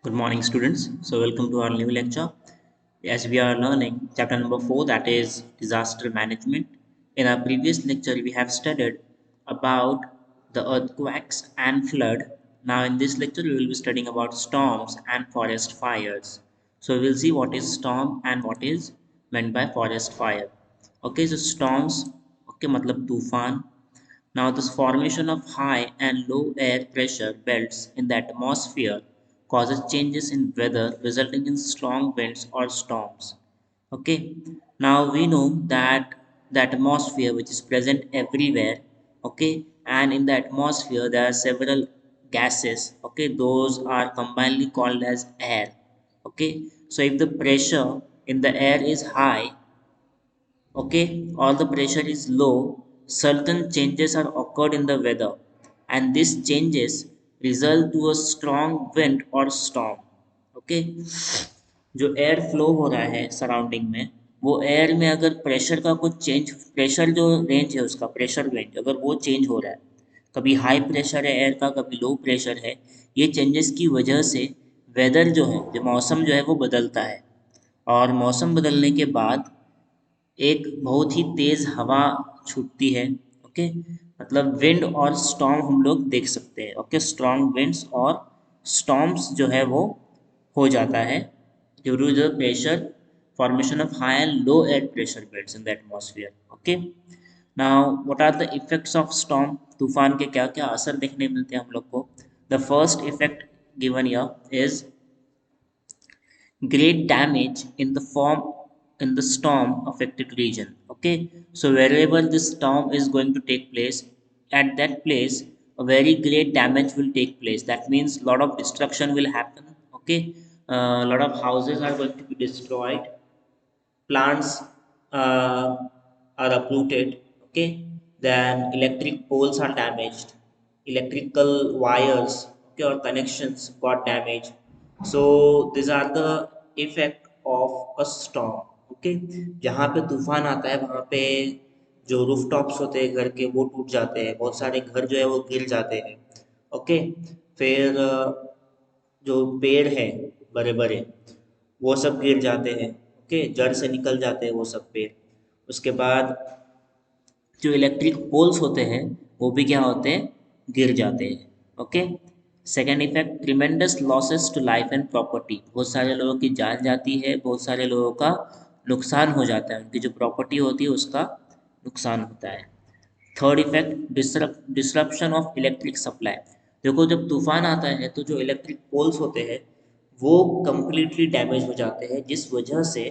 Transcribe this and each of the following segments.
Good morning, students. So, welcome to our new lecture. As we are learning chapter number 4, that is disaster management. In our previous lecture, we have studied about the earthquakes and flood. Now, in this lecture, we will be studying about storms and forest fires. So, we will see what is storm and what is meant by forest fire. Okay, so storms, okay, matlab tufan. Now, this formation of high and low air pressure belts in the atmosphere causes changes in weather resulting in strong winds or storms. Okay, now we know that the atmosphere, which is present everywhere, okay, and in the atmosphere there are several gases, okay, those are combinedly called as air. Okay, so if the pressure in the air is high, okay, or the pressure is low, certain changes are occurred in the weather, and these changes result to a strong wind or storm. Okay, जो air flow हो रहा है surrounding में, वो air में अगर pressure का कुछ चेंज, प्रेशर जो रेंज है उसका प्रेशर रेंज अगर वो चेंज हो रहा है, कभी हाई प्रेशर है एयर का, कभी लो प्रेशर है, ये चेंजेस की वजह से वेदर जो है, जो मौसम जो है वो बदलता है। और मौसम बदलने के बाद एक बहुत ही तेज हवा छूटती है। ओके, मतलब विंड और स्टॉर्म हम लोग देख सकते हैं। ओके, स्ट्रॉन्ग विंड्स और स्टॉर्म्स जो है वो हो जाता है due to the pressure formation of high and low air pressure belts in the atmosphere. Okay, now what are the effects of storm? तूफान के क्या क्या असर देखने मिलते हैं हम लोग को? The first effect given here is great damage in the form in the storm affected region. Okay, so wherever this storm is going to take place, at that place a very great damage will take place. That means a lot of destruction will happen. Okay, a lot of houses are going to be destroyed, plants are uprooted. Okay, then electric poles are damaged, electrical wires, okay, or connections got damaged. So these are the effect of a storm. Okay, जहाँ पे तूफान आता है वहाँ पे जो roof tops होते हैं घर के वो टूट जाते हैं, बहुत सारे घर जो है वो गिर जाते हैं। ओके, फिर जो पेड़ है बड़े बड़े वो सब गिर जाते हैं। ओके, जड़ से निकल जाते हैं वो सब पेड़। उसके बाद जो इलेक्ट्रिक पोल्स होते हैं वो भी क्या होते हैं, गिर जाते हैं। Okay, second effect tremendous losses to life and property. बहुत सारे लोगों की जान जाती है, बहुत सारे लोगों का नुकसान हो जाता है, उनकी जो प्रॉपर्टी होती है उसका नुकसान होता है। Third effect disruption of electric supply. देखो जब तूफान आता है तो जो इलेक्ट्रिक पोल्स होते हैं वो कंप्लीटली डैमेज हो जाते हैं, जिस वजह से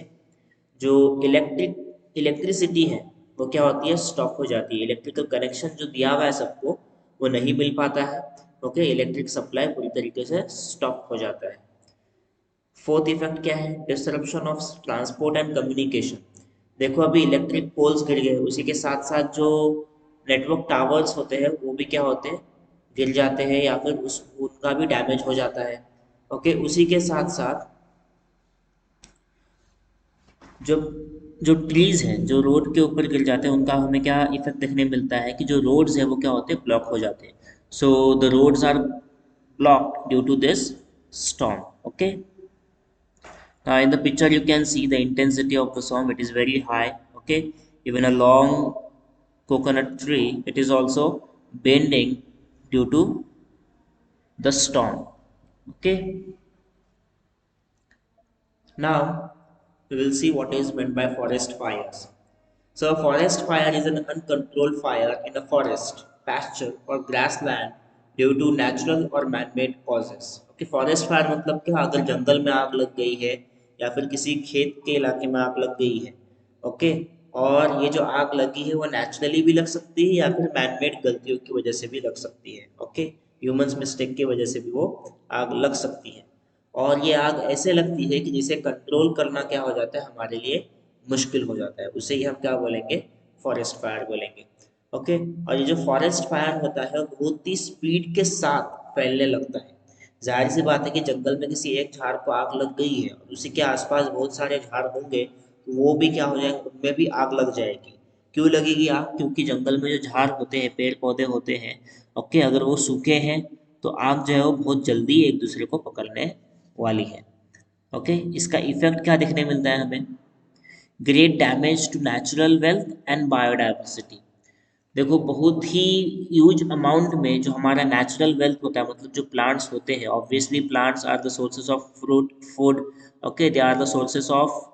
जो इलेक्ट्रिसिटी है वो क्या होती है, स्टॉप हो जाती है। इलेक्ट्रिकल कनेक्शन जो दिया हुआ है सबको वो नहीं मिल पाता है। ओके, इलेक्ट्रिक सप्लाई पूरी तरीके से स्टॉप हो जाता है। फोर्थ इफेक्ट क्या है, disruption of transport and communication. देखो अभी इलेक्ट्रिक पोल्स गिर गए, उसी के साथ साथ जो नेटवर्क टावर्स होते हैं वो भी क्या होते हैं, गिर जाते हैं, या फिर उस उनका भी डैमेज हो जाता है। ओके, उसी के साथ साथ जो जो ट्रीज हैं जो रोड के ऊपर गिर जाते हैं उनका हमें क्या इफेक्ट देखने मिलता है कि जो रोड्स हैं वो क्या होते हैं, ब्लॉक हो जाते हैं। So the roads are blocked due to this storm. Okay, now in the picture you can see the intensity of the storm, it is very high. Okay, even a long coconut tree, it is also bending due to the storm. Okay, now we will see what is meant by forest fires. So, a forest fire is an uncontrolled fire in a forest, pasture, or grassland due to natural or man-made causes. Okay, forest fire मतलब क्या, अगर जंगल में आग लग गई है या फिर किसी खेत के इलाके में आग लग गई है। ओके, और ये जो आग लगी है वो नेचुरली भी लग सकती है या फिर मैन-मेड गलतियों की वजह से भी लग सकती है। ओके, ह्यूमंस मिस्टेक की वजह से भी वो आग लग सकती है। और ये आग ऐसे लगती है कि जिसे कंट्रोल करना क्या हो जाता है हमारे लिए मुश्किल हो जाता है, उसे ही हम क्या बोलेंगे, फॉरेस्ट फायर बोलेंगे। ओके, और ये जो फॉरेस्ट फायर होता है बहुत ही स्पीड के साथ फैलने लगता है। जाहिर सी बात है कि जंगल में किसी एक झाड़ को आग लग गई है और उसी के आसपास बहुत सारे झाड़ होंगे तो वो भी क्या हो जाएंगे, उनमें भी आग लग जाएगी। क्यों लगेगी आग? क्योंकि जंगल में जो झाड़ होते हैं, पेड़ पौधे होते हैं, ओके, अगर वो सूखे हैं तो आग जो है वो बहुत जल्दी एक दूसरे को पकड़ने वाली है। ओके, इसका इफेक्ट क्या देखने मिलता है हमें? Great damage to natural wealth and biodiversity. देखो, बहुत ही ह्यूज अमाउंट में जो हमारा नेचुरल वेल्थ होता है, मतलब जो प्लांट्स होते हैं, obviously plants are the sources of fruit food. Okay, they are the sources of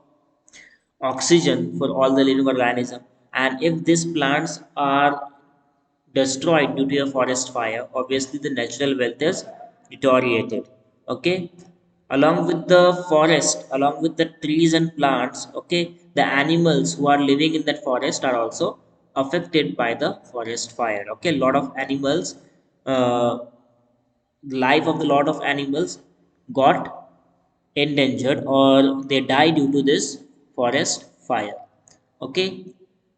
oxygen for all the living organism, and if these plants are destroyed due to a forest fire, obviously the natural wealth is deteriorated. Okay, along with the forest, along with the trees and plants, okay, the animals who are living in that forest are also affected by the forest fire. Okay, a lot of animals, uh, life of the lot of animals got endangered or they die due to this forest fire. Okay,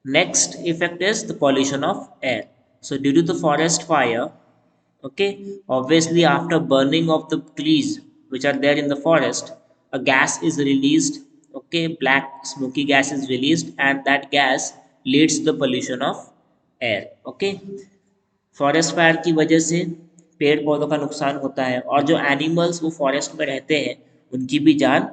next effect is the pollution of air. So due to the forest fire, okay, obviously after burning of the trees which are there in the forest, a gas is released. Okay, black smoky gas is released, and that gas leads to the pollution of air. Okay, forest fire की वजह से पेड़ पौधों का नुकसान होता है, और जो एनिमल्स वो फॉरेस्ट में रहते हैं उनकी भी जान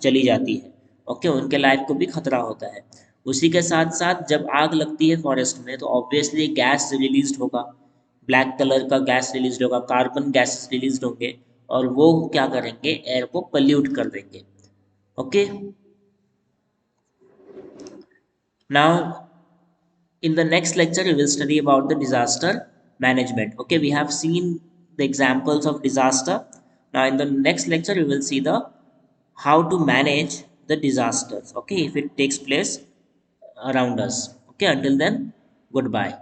चली जाती है। ओके, उनके लाइफ को भी खतरा होता है। उसी के साथ साथ जब आग लगती है फॉरेस्ट में तो ऑब्वियसली गैस रिलीज होगा, ब्लैक कलर का गैस रिलीज होगा, कार्बन गैस रिलीज होंगे, और वो क्या करेंगे, एयर को पल्यूट कर देंगे। Okay, now in the next lecture we will study about the disaster management. Okay, we have seen the examples of disaster. Now in the next lecture we will see the how to manage the disasters, okay, if it takes place around us. Okay, until then, goodbye.